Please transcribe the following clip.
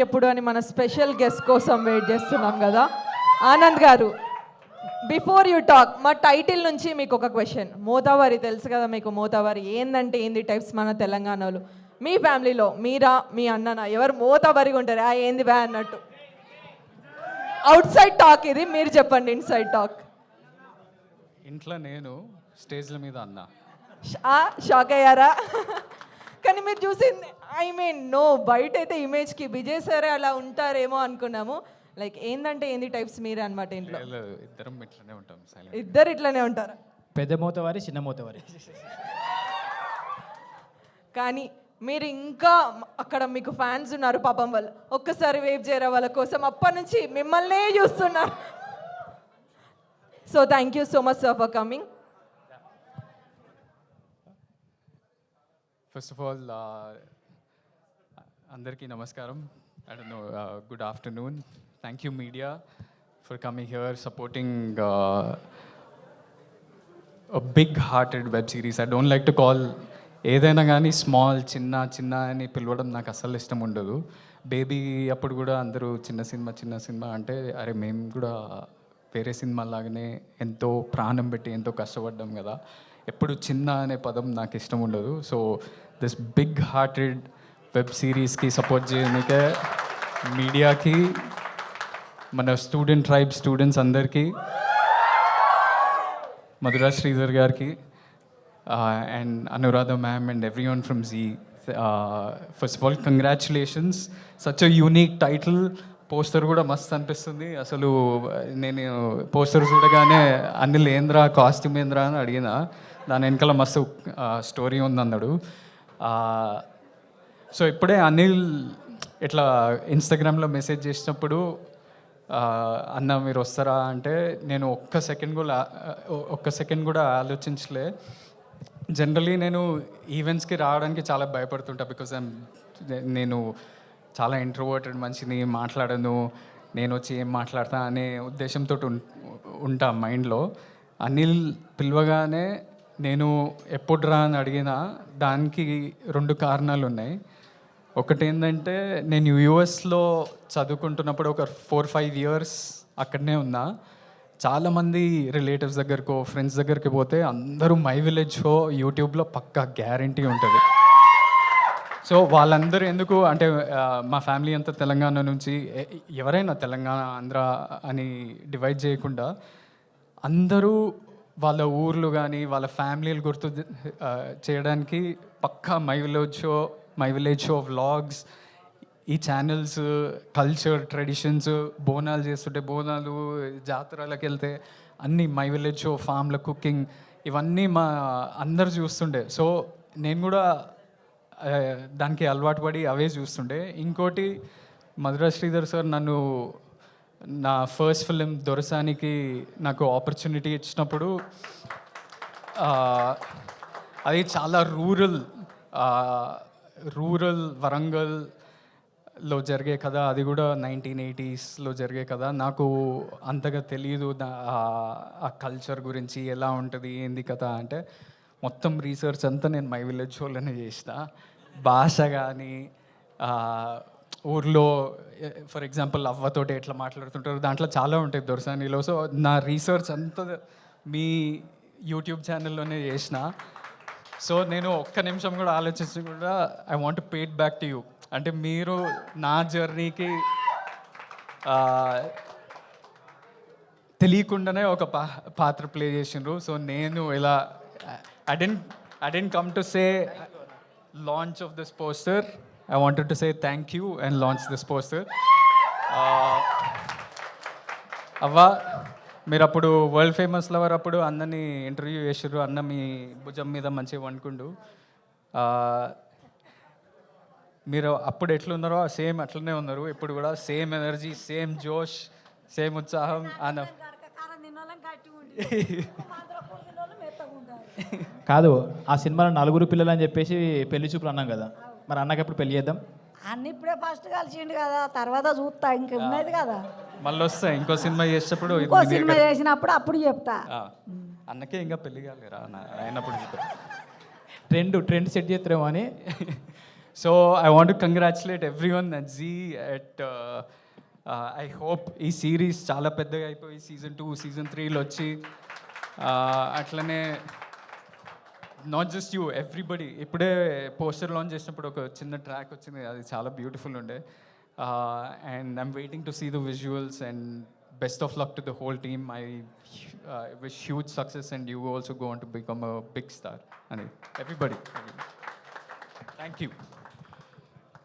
ఎప్పుడు అని మన స్పెషల్ గెస్ట్ కోసం వెయిట్ చేస్తున్నాం కదా. ఆనంద్ గారు, బిఫోర్ యూ టాక్, మా టైటిల్ నుంచి మీకు ఒక క్వశ్చన్. మోతావారి తెలుసు కదా మీకు, మోతావారి ఏందంటే ఏంది టైప్స్ మన తెలంగాణలో. మీ ఫ్యామిలీలో మీరా మీ అన్ననా ఎవరు మోతావారిగా ఉంటారు? ఏంది బ్యా అన్నట్టు. అవుట్ సైడ్ టాక్ ఇది, మీరు చెప్పండి ఇన్సైడ్ టాక్. ఇంట్లో నేను, స్టేజ్ల మీద అన్న. షాక్ అయ్యారా? కానీ మీరు చూసింది, ఐ మీన్ నో, బయట అయితే ఇమేజ్కి విజయ్ సరే అలా ఉంటారేమో అనుకున్నాము. లైక్ ఏందంటే ఏంది టైప్స్ మీరే అనమాట ఇంట్లో. ఇద్దరం ఇట్లనే ఉంటాం. ఇద్దరు ఇట్లనే ఉంటారు. పెద్ద మూతవారి చిన్న మూతవారి. కానీ మీరు ఇంకా అక్కడ మీకు ఫ్యాన్స్ ఉన్నారు పాపం, వాళ్ళు ఒక్కసారి వేవ్ చేయరా వాళ్ళ కోసం, అప్పటి నుంచి మిమ్మల్నే చూస్తున్నారు. So thank you so much sir for coming. First of all అందరికీ నమస్కారం. I don't know, good afternoon. Thank you media for coming here, supporting a big-hearted web series. I don't like to call ఏదైనా కానీ small, చిన్న అని పిలవడం నాకు అస్సలు ఇష్టం ఉండదు. బేబీ అప్పుడు కూడా అందరూ చిన్న సినిమా అంటే, అరే మేము కూడా వేరే సినిమా లాగానే ఎంతో ప్రాణం పెట్టి ఎంతో కష్టపడ్డాం కదా, ఎప్పుడు చిన్న అనే పదం నాకు ఇష్టం ఉండదు. So this big hearted web సిరీస్కి సపోర్ట్ చేయడానికే మీడియాకి, మన స్టూడెంట్స్ అందరికీ, మధురా శ్రీధర్ గారికి and Anuradha ma'am and everyone from Z. First of all, congratulations. Such a unique title. Poster కూడా మస్తు అనిపిస్తుంది. అసలు నేను పోస్టర్ చూడగానే అనిల్ ఏంద్రా, కాస్ట్యూమ్ ఏంద్రా అని అడిగిన, దాని వెనకాల మస్తు స్టోరీ ఉందన్నాడు. సో ఇప్పుడే అనిల్ ఇట్లా ఇన్స్టాగ్రామ్లో మెసేజ్ చేసినప్పుడు, అన్న మీరు వస్తారా అంటే, నేను ఒక్క సెకండ్ కూడా ఆలోచించలే. జనరలీ నేను ఈవెంట్స్కి రావడానికి చాలా భయపడుతుంటా, బికాజ్ నేను చాలా ఇంట్రోవర్టెడ్ మనిషిని, మాట్లాడను, నేను వచ్చి ఏం మాట్లాడతా అనే ఉద్దేశంతో ఉంటా మైండ్లో. అనిల్ పిలవగానే నేను ఎప్పుడు రా అని అడిగినా దానికి 2 కారణాలు ఉన్నాయి. ఒకటి ఏంటంటే, నేను యూఎస్లో చదువుకుంటున్నప్పుడు ఒక 4-5 years అక్కడనే ఉన్నా. చాలామంది రిలేటివ్స్ దగ్గరకో ఫ్రెండ్స్ దగ్గరికి పోతే అందరూ మై విలేజ్ షో యూట్యూబ్లో పక్కా గ్యారంటీ ఉంటుంది. సో వాళ్ళందరూ ఎందుకు అంటే, మా ఫ్యామిలీ అంతా తెలంగాణ నుంచి, ఎవరైనా తెలంగాణ ఆంధ్ర అని డివైడ్ చేయకుండా అందరూ వాళ్ళ ఊర్లు కానీ వాళ్ళ ఫ్యామిలీలు గుర్తు చేయడానికి పక్కా మై విలేజ్ షో వ్లాగ్స్, ఈ ఛానల్స్, కల్చర్, ట్రెడిషన్స్, బోనాలు చేస్తుంటే బోనాలు, జాతరలకు వెళ్తే అన్నీ మై విలేజ్ షో, ఫామ్ల కుకింగ్, ఇవన్నీ మా అందరు చూస్తుండే. సో నేను కూడా దానికి అలవాటు పడి అవే చూస్తుండే. ఇంకోటి, మధురా శ్రీధర్ సార్ నన్ను నా ఫస్ట్ ఫిలిం దొరసానికి నాకు ఆపర్చునిటీ ఇచ్చినప్పుడు, అది చాలా రూరల్ వరంగల్లో జరిగే కథ, అది కూడా 1980sలో జరిగే కథ. నాకు అంతగా తెలియదు ఆ కల్చర్ గురించి, ఎలా ఉంటుంది ఏంది కథ అంటే. మొత్తం రీసెర్చ్ అంతా నేను మై విలేజ్ షోలోనే చేసిన. భాష కానీ, ఊర్లో ఫర్ ఎగ్జాంపుల్ అవ్వతోటి ఎట్లా మాట్లాడుతుంటారు, దాంట్లో చాలా ఉంటాయి దొరసానిలో. సో నా రీసెర్చ్ అంతా మీ యూట్యూబ్ ఛానల్లోనే చేసిన. సో నేను ఒక్క నిమిషం కూడా ఆలోచించకుండా, I want to pay it back to you. అంటే మీరు నా జర్నీకి తెలియకుండానే ఒక పాత్ర ప్లే చేసిండ్రు. సో నేను ఇలా I didn't come to say launch of this poster. I wanted to say thank you and launch this poster. అవ్వ, మీరు అప్పుడు వరల్డ్ ఫేమస్ లవర్ అప్పుడు అన్నని ఇంటర్వ్యూ చేసారు. అన్న మీ భుజం మీద మంచిగా వండుకుండు. మీరు అప్పుడు ఎట్లున్నారో సేమ్ అట్లనే ఉన్నారు ఇప్పుడు కూడా. సేమ్ ఎనర్జీ, సేమ్ జోష్, సేమ్ ఉత్సాహం. అన్న కాదు, ఆ సినిమాలో 4 పిల్లలు అని చెప్పేసి పెళ్లి చూపులు అన్నాం కదా, మరి అన్నకి ఎప్పుడు పెళ్లి చేద్దాం? అన్ని ఇప్పుడే ఫస్ట్ కలిసిండు కదా, తర్వాత చూస్తా, ఇంక ఉన్నది కదా. మళ్ళీ వస్తాయి ఇంకో సినిమా చేసేటప్పుడు, ఇంకో సినిమా చేసినప్పుడు అప్పుడు చెప్తా. అన్నకే ఇంకా పెళ్లి కాలేరా అయినప్పుడు ట్రెండ్ సెట్ చేస్తారేమో అని. So I want to congratulate everyone at Zee at I hope ఈ సిరీస్ చాలా పెద్దగా అయిపోయి సీజన్ 2 సీజన్ 3లో వచ్చి అట్లనే నాట్ జస్ట్ యూ ఎవ్రీబడి. ఇప్పుడే పోస్టర్ లాంచ్ చేసినప్పుడు ఒక చిన్న ట్రాక్ వచ్చింది, అది చాలా బ్యూటిఫుల్ ఉండే. And I'm waiting to see the visuals and best of luck to the whole team. I wish huge success and you also go on to become a big star. And everybody. Thank you.